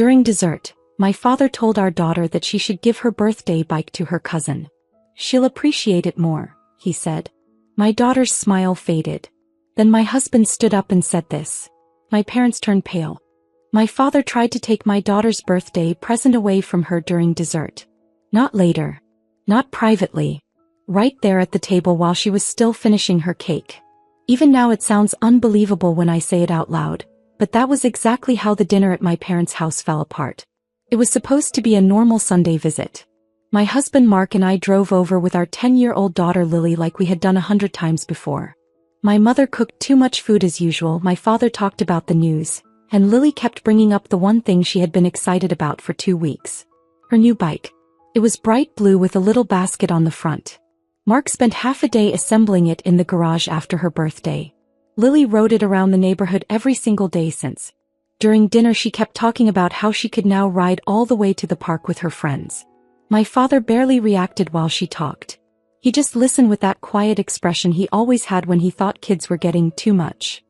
During dessert, my father told our daughter that she should give her birthday bike to her cousin. "She'll appreciate it more," he said. My daughter's smile faded. Then my husband stood up and said this. My parents turned pale. My father tried to take my daughter's birthday present away from her during dessert. Not later. Not privately. Right there at the table while she was still finishing her cake. Even now it sounds unbelievable when I say it out loud, but that was exactly how the dinner at my parents' house fell apart. It was supposed to be a normal Sunday visit. My husband Mark and I drove over with our 10-year-old daughter Lily like we had done 100 times before. My mother cooked too much food as usual, my father talked about the news, and Lily kept bringing up the one thing she had been excited about for 2 weeks. Her new bike. It was bright blue with a little basket on the front. Mark spent half a day assembling it in the garage after her birthday. Lily rode it around the neighborhood every single day since. During dinner she kept talking about how she could now ride all the way to the park with her friends. My father barely reacted while she talked. He just listened with that quiet expression he always had when he thought kids were getting too much.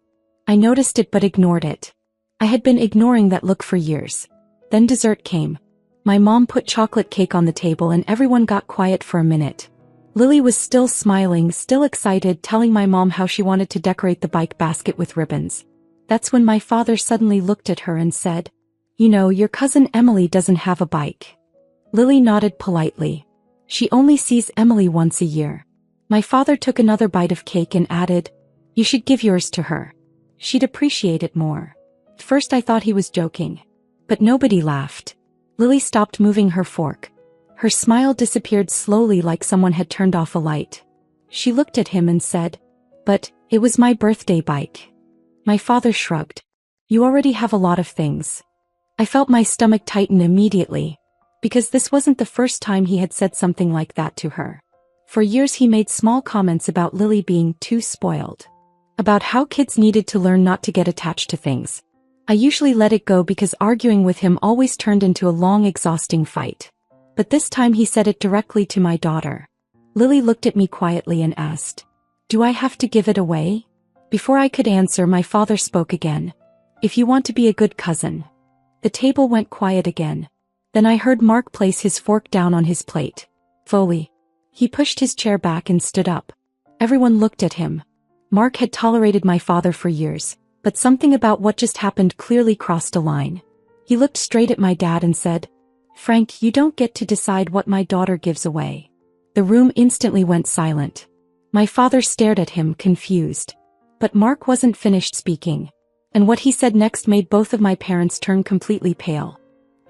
I noticed it but ignored it. I had been ignoring that look for years. Then dessert came. My mom put chocolate cake on the table and everyone got quiet for a minute. Lily was still smiling, still excited, telling my mom how she wanted to decorate the bike basket with ribbons. That's when my father suddenly looked at her and said, "You know, your cousin Emily doesn't have a bike." Lily nodded politely. "She only sees Emily once a year." My father took another bite of cake and added, "You should give yours to her. She'd appreciate it more." At first I thought he was joking. But nobody laughed. Lily stopped moving her fork. Her smile disappeared slowly like someone had turned off a light. She looked at him and said, "But, it was my birthday bike." My father shrugged. "You already have a lot of things." I felt my stomach tighten immediately. Because this wasn't the first time he had said something like that to her. For years he made small comments about Lily being too spoiled. About how kids needed to learn not to get attached to things. I usually let it go because arguing with him always turned into a long, exhausting fight. But this time he said it directly to my daughter. Lily looked at me quietly and asked, "Do I have to give it away?" Before I could answer, my father spoke again. "If you want to be a good cousin." The table went quiet again. Then I heard Mark place his fork down on his plate. Fully. He pushed his chair back and stood up. Everyone looked at him. Mark had tolerated my father for years, but something about what just happened clearly crossed a line. He looked straight at my dad and said, "Frank, you don't get to decide what my daughter gives away." The room instantly went silent. My father stared at him, confused. But Mark wasn't finished speaking. And what he said next made both of my parents turn completely pale.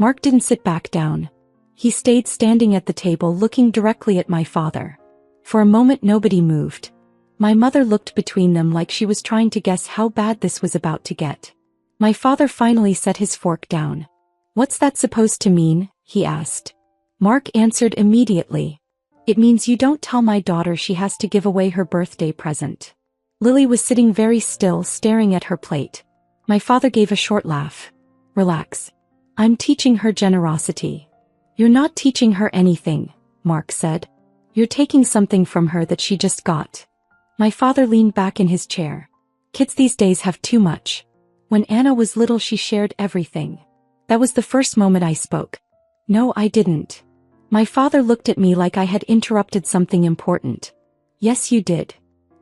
Mark didn't sit back down. He stayed standing at the table looking directly at my father. For a moment nobody moved. My mother looked between them like she was trying to guess how bad this was about to get. My father finally set his fork down. "What's that supposed to mean?" he asked. Mark answered immediately. "It means you don't tell my daughter she has to give away her birthday present." Lily was sitting very still, staring at her plate. My father gave a short laugh. "Relax. I'm teaching her generosity." "You're not teaching her anything," Mark said. "You're taking something from her that she just got." My father leaned back in his chair. "Kids these days have too much. When Anna was little she shared everything." That was the first moment I spoke. "No, I didn't." My father looked at me like I had interrupted something important. "Yes, you did."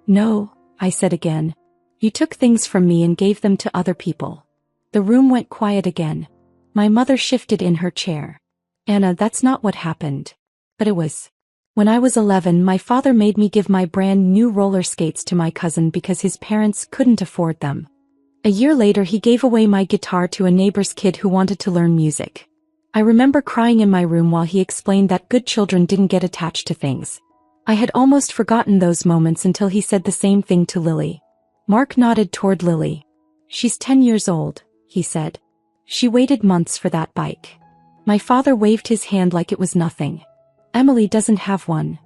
"No," I said again. "You took things from me and gave them to other people." The room went quiet again. My mother shifted in her chair. "Anna, that's not what happened." But it was. When I was 11, my father made me give my brand new roller skates to my cousin because his parents couldn't afford them. A year later he gave away my guitar to a neighbor's kid who wanted to learn music. I remember crying in my room while he explained that good children didn't get attached to things. I had almost forgotten those moments until he said the same thing to Lily. Mark nodded toward Lily. "She's 10 years old," he said. "She waited months for that bike." My father waved his hand like it was nothing. "Emily doesn't have one."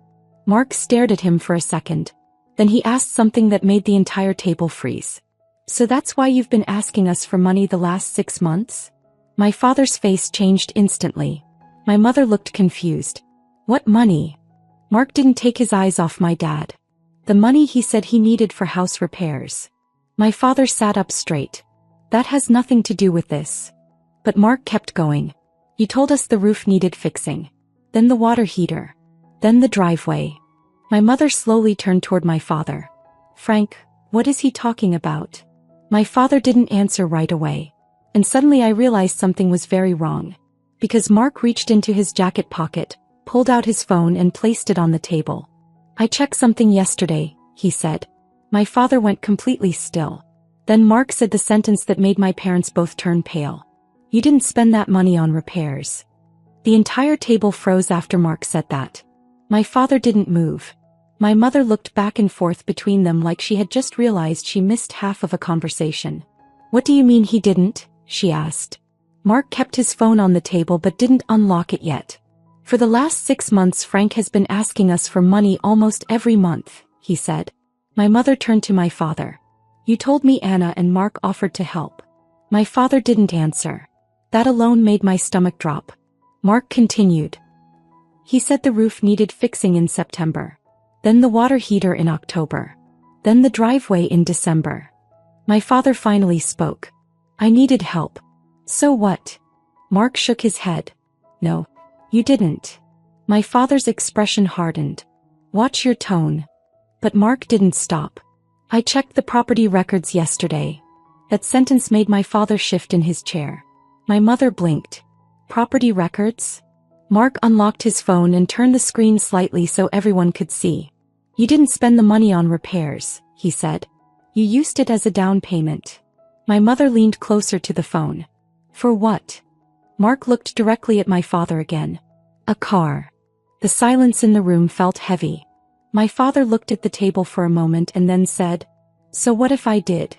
Mark stared at him for a second. Then he asked something that made the entire table freeze. "So that's why you've been asking us for money the last 6 months?" My father's face changed instantly. My mother looked confused. "What money?" Mark didn't take his eyes off my dad. "The money he said he needed for house repairs." My father sat up straight. "That has nothing to do with this." But Mark kept going. You told us the roof needed fixing. Then the water heater. Then the driveway. My mother slowly turned toward my father. Frank, what is he talking about? My father didn't answer right away. And suddenly I realized something was very wrong. Because Mark reached into his jacket pocket, pulled out his phone and placed it on the table. I checked something yesterday, he said. My father went completely still. Then Mark said the sentence that made my parents both turn pale. You didn't spend that money on repairs. The entire table froze after Mark said that. My father didn't move. My mother looked back and forth between them like she had just realized she missed half of a conversation. What do you mean he didn't? She asked. Mark kept his phone on the table but didn't unlock it yet. For the last 6 months Frank has been asking us for money almost every month, he said. My mother turned to my father. You told me Anna and Mark offered to help. My father didn't answer. That alone made my stomach drop. Mark continued. He said the roof needed fixing in September. Then the water heater in October. Then the driveway in December. My father finally spoke. I needed help. So what? Mark shook his head. No. You didn't. My father's expression hardened. Watch your tone. But Mark didn't stop. I checked the property records yesterday. That sentence made my father shift in his chair. My mother blinked. Property records? Mark unlocked his phone and turned the screen slightly so everyone could see. You didn't spend the money on repairs, he said. You used it as a down payment. My mother leaned closer to the phone. For what? Mark looked directly at my father again. A car. The silence in the room felt heavy. My father looked at the table for a moment and then said, So what if I did?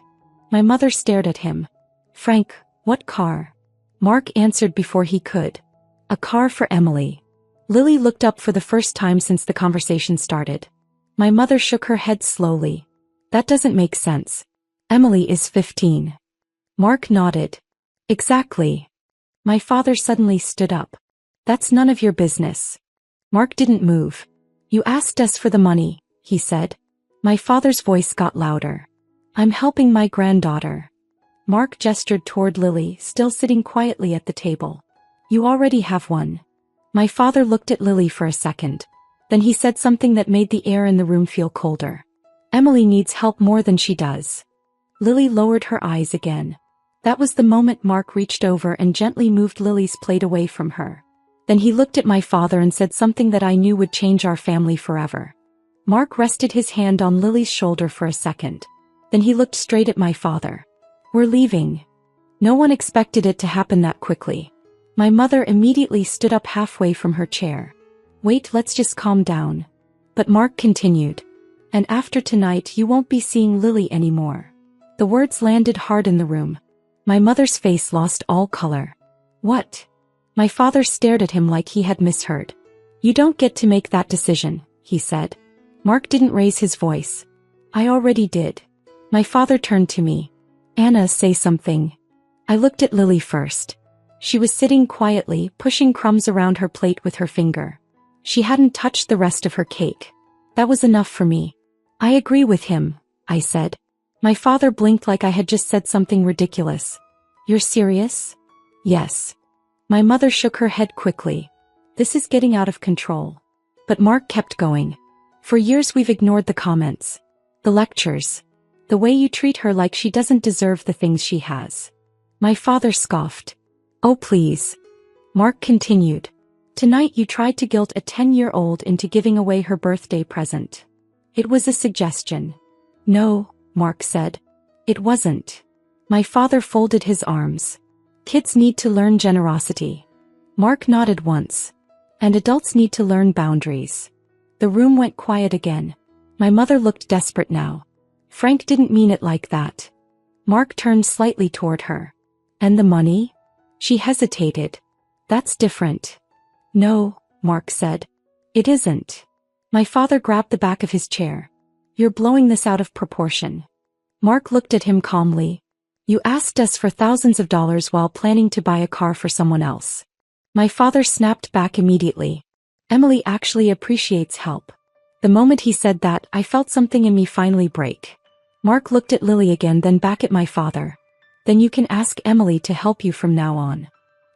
My mother stared at him. Frank, what car? Mark answered before he could. A car for Emily. Lily looked up for the first time since the conversation started. My mother shook her head slowly. That doesn't make sense. Emily is 15. Mark nodded. Exactly. My father suddenly stood up. That's none of your business. Mark didn't move. You asked us for the money, he said. My father's voice got louder. I'm helping my granddaughter. Mark gestured toward Lily, still sitting quietly at the table. You already have one. My father looked at Lily for a second. Then he said something that made the air in the room feel colder. Emily needs help more than she does. Lily lowered her eyes again. That was the moment Mark reached over and gently moved Lily's plate away from her. Then he looked at my father and said something that I knew would change our family forever. Mark rested his hand on Lily's shoulder for a second. Then he looked straight at my father. We're leaving. No one expected it to happen that quickly. My mother immediately stood up halfway from her chair. Wait, let's just calm down. But Mark continued. And after tonight you won't be seeing Lily anymore. The words landed hard in the room. My mother's face lost all color. What? My father stared at him like he had misheard. You don't get to make that decision, he said. Mark didn't raise his voice. I already did. My father turned to me. Anna, say something. I looked at Lily first. She was sitting quietly, pushing crumbs around her plate with her finger. She hadn't touched the rest of her cake. That was enough for me. I agree with him, I said. My father blinked like I had just said something ridiculous. You're serious? Yes. My mother shook her head quickly. This is getting out of control. But Mark kept going. For years we've ignored the comments. The lectures. The way you treat her like she doesn't deserve the things she has. My father scoffed. Oh please. Mark continued. Tonight you tried to guilt a 10-year-old into giving away her birthday present. It was a suggestion. No, Mark said. It wasn't. My father folded his arms. Kids need to learn generosity. Mark nodded once. And adults need to learn boundaries. The room went quiet again. My mother looked desperate now. Frank didn't mean it like that. Mark turned slightly toward her. And the money? She hesitated. That's different. No, Mark said. It isn't. My father grabbed the back of his chair. You're blowing this out of proportion. Mark looked at him calmly. You asked us for thousands of dollars while planning to buy a car for someone else. My father snapped back immediately. Emily actually appreciates help. The moment he said that, I felt something in me finally break. Mark looked at Lily again, then back at my father. Then you can ask Emily to help you from now on.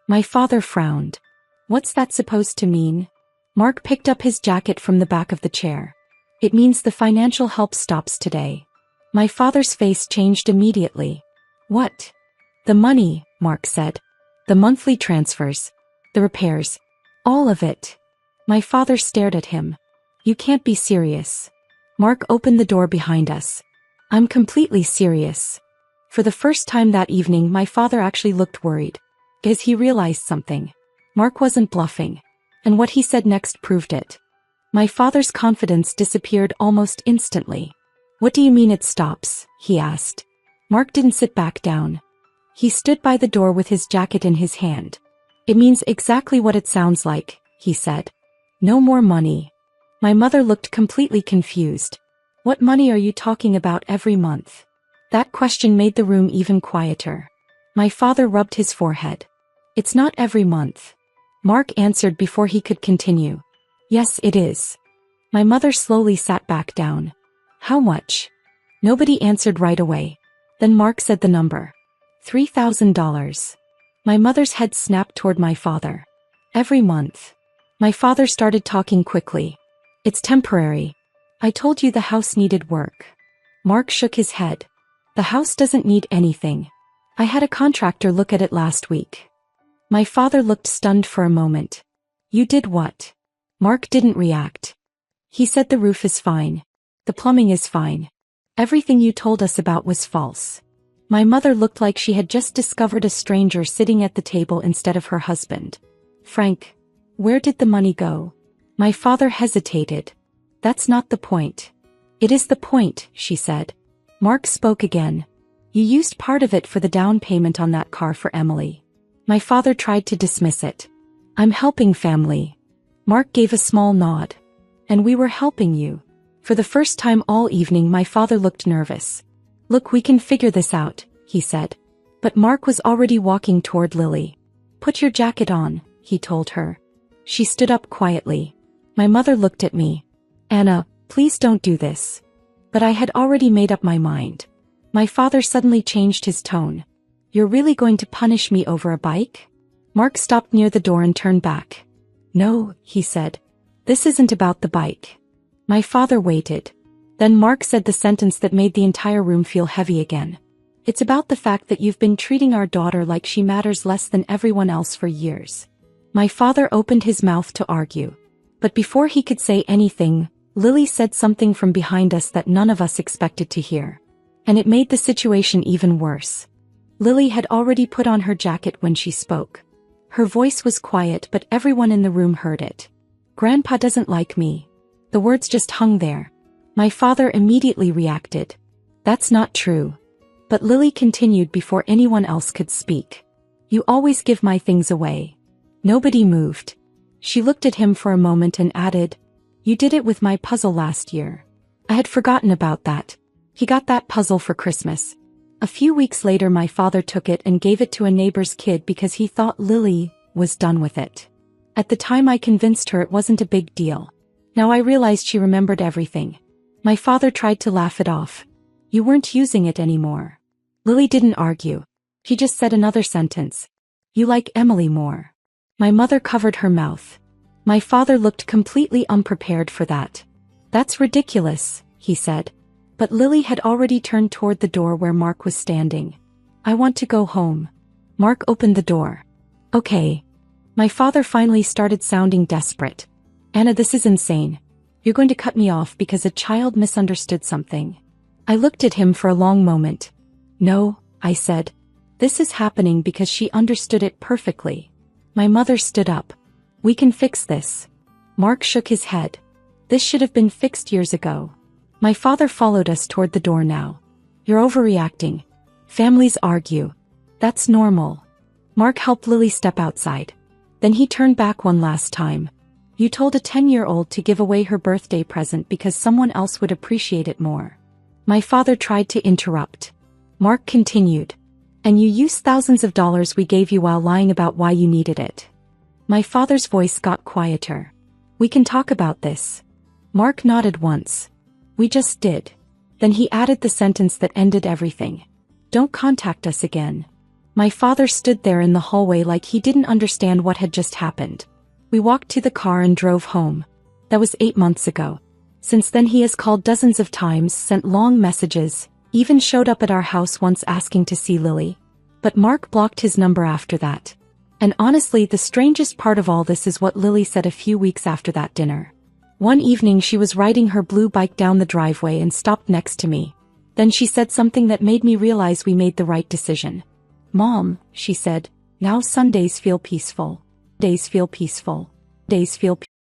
My father frowned. What's that supposed to mean? Mark picked up his jacket from the back of the chair. It means the financial help stops today. My father's face changed immediately. What? The money, Mark said. The monthly transfers. The repairs. All of it. My father stared at him. You can't be serious. Mark opened the door behind us. I'm completely serious. For the first time that evening, my father actually looked worried. As he realized something. Mark wasn't bluffing. And what he said next proved it. My father's confidence disappeared almost instantly. What do you mean it stops? He asked. Mark didn't sit back down. He stood by the door with his jacket in his hand. It means exactly what it sounds like, he said. No more money. My mother looked completely confused. What money are you talking about every month? That question made the room even quieter. My father rubbed his forehead. It's not every month. Mark answered before he could continue. Yes, it is. My mother slowly sat back down. How much? Nobody answered right away. Then Mark said the number. $3,000. My mother's head snapped toward my father. Every month. My father started talking quickly. It's temporary. I told you the house needed work. Mark shook his head. The house doesn't need anything. I had a contractor look at it last week. My father looked stunned for a moment. You did what? Mark didn't react. He said the roof is fine. The plumbing is fine. Everything you told us about was false. My mother looked like she had just discovered a stranger sitting at the table instead of her husband. Frank, where did the money go? My father hesitated. That's not the point. It is the point, she said. Mark spoke again. You used part of it for the down payment on that car for Emily. My father tried to dismiss it. I'm helping family. Mark gave a small nod. And we were helping you. For the first time all evening my father looked nervous. Look, we can figure this out, he said. But Mark was already walking toward Lily. Put your jacket on, he told her. She stood up quietly. My mother looked at me. Anna, please don't do this. But I had already made up my mind. My father suddenly changed his tone. You're really going to punish me over a bike? Mark stopped near the door and turned back. No, he said. This isn't about the bike. My father waited. Then Mark said the sentence that made the entire room feel heavy again. It's about the fact that you've been treating our daughter like she matters less than everyone else for years. My father opened his mouth to argue. But before he could say anything, Lily said something from behind us that none of us expected to hear. And it made the situation even worse. Lily had already put on her jacket when she spoke. Her voice was quiet, but everyone in the room heard it. Grandpa doesn't like me. The words just hung there. My father immediately reacted. That's not true. But Lily continued before anyone else could speak. You always give my things away. Nobody moved. She looked at him for a moment and added, You did it with my puzzle last year. I had forgotten about that. He got that puzzle for Christmas. A few weeks later my father took it and gave it to a neighbor's kid because he thought Lily was done with it. At the time I convinced her it wasn't a big deal. Now I realized she remembered everything. My father tried to laugh it off. You weren't using it anymore. Lily didn't argue. She just said another sentence. You like Emily more. My mother covered her mouth. My father looked completely unprepared for that. That's ridiculous, he said. But Lily had already turned toward the door where Mark was standing. I want to go home. Mark opened the door. Okay. My father finally started sounding desperate. Anna, this is insane. You're going to cut me off because a child misunderstood something. I looked at him for a long moment. No, I said. This is happening because she understood it perfectly. My mother stood up. We can fix this. Mark shook his head. This should have been fixed years ago. My father followed us toward the door now. You're overreacting. Families argue. That's normal. Mark helped Lily step outside. Then he turned back one last time. You told a 10-year-old to give away her birthday present because someone else would appreciate it more. My father tried to interrupt. Mark continued. And you used thousands of dollars we gave you while lying about why you needed it. My father's voice got quieter. We can talk about this. Mark nodded once. We just did. Then he added the sentence that ended everything. Don't contact us again." My father stood there in the hallway like he didn't understand what had just happened. We walked to the car and drove home. That was 8 months ago. Since then he has called dozens of times, sent long messages, even showed up at our house once asking to see Lily. But Mark blocked his number after that. And honestly, the strangest part of all this is what Lily said a few weeks after that dinner. One evening she was riding her blue bike down the driveway and stopped next to me. Then she said something that made me realize we made the right decision. "Mom," she said, "now Sundays feel peaceful. Days feel peaceful. Days feel peaceful."